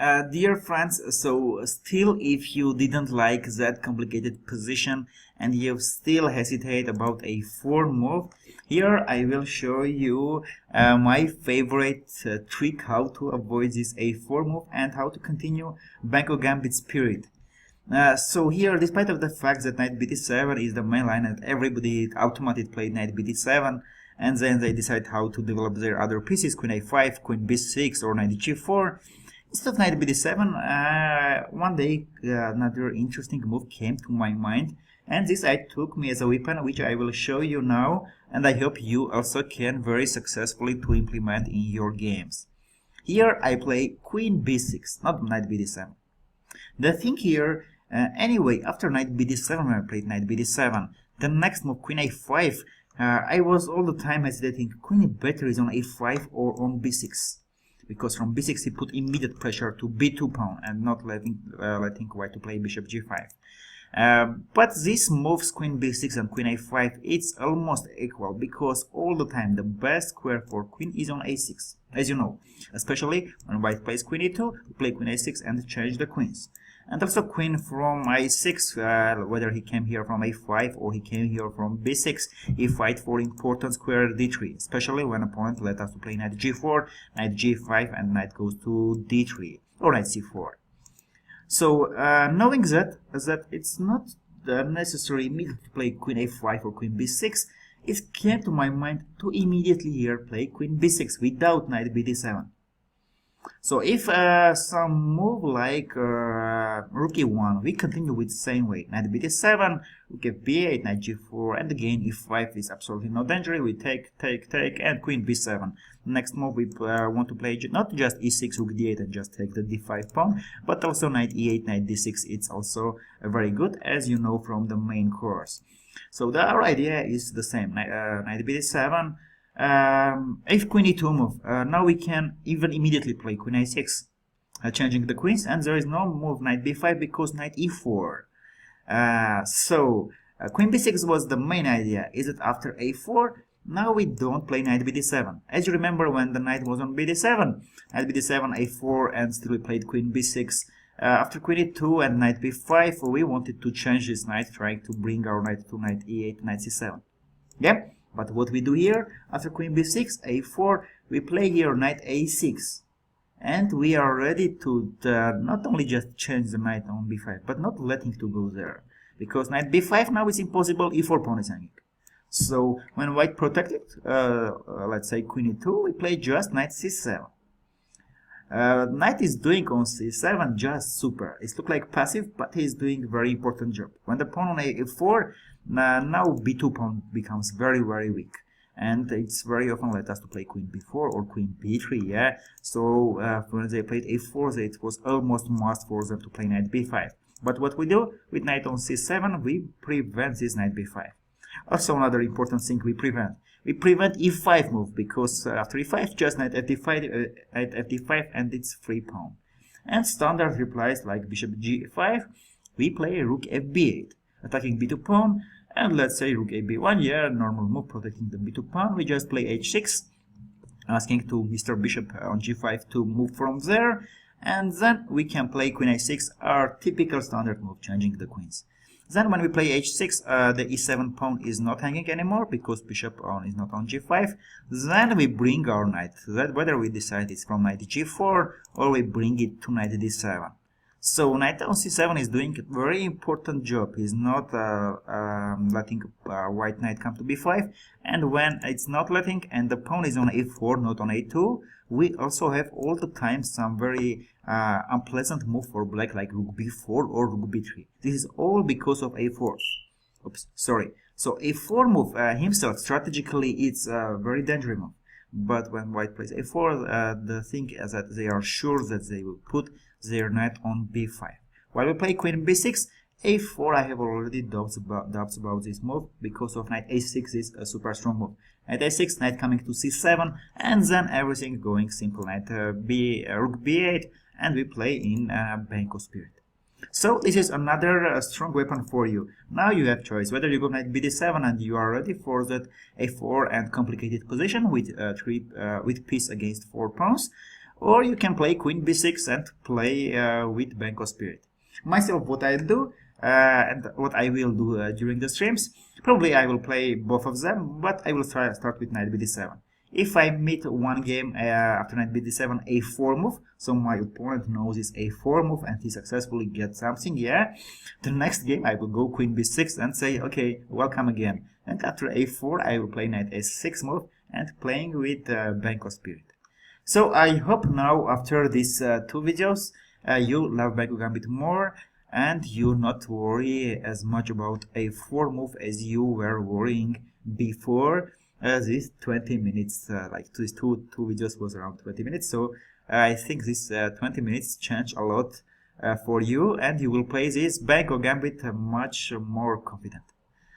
Dear friends, so still if you didn't like that complicated position and you still hesitate about a 4 move, here I will show you my favorite trick how to avoid this a4 move and how to continue Banco Gambit spirit. So here, despite of the fact that knight bd7 is the main line and everybody automatically played knight bd7, and then they decide how to develop their other pieces, queen a5, queen b6 or knight g4. Instead of knight bd7, one day another interesting move came to my mind, and this I took me as a weapon, which I will show you now, and I hope you also can very successfully to implement in your games. Here I play queen b6, not knight bd7. The thing here, anyway, after knight bd7, when I played knight bd7, the next move, queen a5, I was all the time hesitating, queen better is on a5 or on b6. Because from b6 he put immediate pressure to b2 pawn and not letting white to play bishop g5. But this moves queen b6 and queen a5, it's almost equal, because all the time the best square for queen is on a6, as you know, especially when white plays queen e2, we play queen a6 and change the queens. And also queen from a6, whether he came here from a5 or he came here from b6, he fight for important square d3, especially when opponent let us to play knight g4, knight g5, and knight goes to d3 or knight c4. So knowing that it's not necessary immediately to play queen a5 or queen b6, it came to my mind to immediately here play queen b6 without knight bd7. So if some move like rook e1, we continue with the same way, knight bd7, rook f8, knight g4, and again e5 is absolutely no danger, we take, and queen b7. Next move we want to play not just e6, rook d8 and just take the d5 pawn, but also knight e8, knight d6, it's also very good, as you know from the main course. So our idea is the same, knight bd7, if queen e2 move, now we can even immediately play queen a6, changing the queens, and there is no move knight b5 because knight e4. Queen b6 was the main idea. Is it after a4? Now we don't play knight bd7. As you remember when the knight was on bd7, knight bd7, a4, and still we played queen b6. After queen e2 and knight b5, we wanted to change this knight, trying to bring our knight to knight e8, knight c7. Yeah? But what we do here, after queen b6, a4, we play here knight a6. And we are ready to not only just change the knight on b5, but not letting to go there. Because knight b5 now is impossible, e4 pawn is hanging. So when white protected, let's say queen e2, we play just knight c7. Knight is doing on c7 just super. It looks like passive, but he's doing very important job. When the pawn on a4, now b2 pawn becomes very weak, and it's very often let us to play queen b4 or queen b3. Yeah, so when they played a4, it was almost must for them to play knight b5. But what we do with knight on c7, we prevent this knight b5. Also another important thing we prevent e5 move, because after e5 just knight fd5 and it's free pawn. And standard replies like bishop g5, we play rook fb8, attacking b2 pawn, and let's say rook ab1, yeah, normal move protecting the b2 pawn. We just play h6, asking to Mr. Bishop on g5 to move from there, and then we can play queen a6, our typical standard move, changing the queens. Then when we play h6, the e7 pawn is not hanging anymore because bishop pawn is not on g5. Then we bring our knight, that whether we decide it's from knight g4 or we bring it to knight d7. So knight on c7 is doing a very important job. He's not letting white knight come to b5, and when it's not letting and the pawn is on a4, not on a2, we also have all the time some very unpleasant move for black, like rook b4 or rook b3. This is all because of a4. Oops, sorry. So a4 move himself strategically it's a very dangerous move. But when white plays a4, the thing is that they are sure that they will put their knight on b5. While we play queen b6, a4, I have already doubts about this move because of knight a6 is a super strong move. Knight a6, knight coming to c7, and then everything going simple. Knight rook b8, and we play in Banco spirit. So this is another strong weapon for you. Now you have choice whether you go knight bd7 and you are ready for that a4 and complicated position with with piece against 4 pawns, or you can play Queen B6 and play with Bank of Spirit. Myself, what I do and what I will do during the streams, probably I will play both of them, but I will start with Knight BD7. If I meet one game after Knight BD7 A4 move, so my opponent knows this A4 move and he successfully gets something, yeah, the next game I will go Queen B6 and say, okay, welcome again. And after A4 I will play Knight A6 move and playing with Bank of Spirit. So I hope now after these two videos you love Backgammon more and you not worry as much about A4 move as you were worrying before. This 20 minutes, like these two videos was around 20 minutes, so I think this 20 minutes change a lot for you, and you will play this Bank of Gambit much more confident.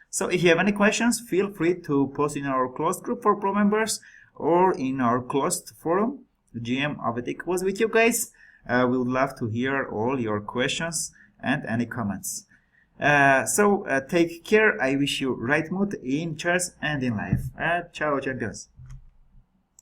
So if you have any questions, feel free to post in our closed group for pro members or in our closed forum. GM Avetik was with you guys. We would love to hear all your questions and any comments. So take care. I wish you right mood in chess and in life. Ciao, champions.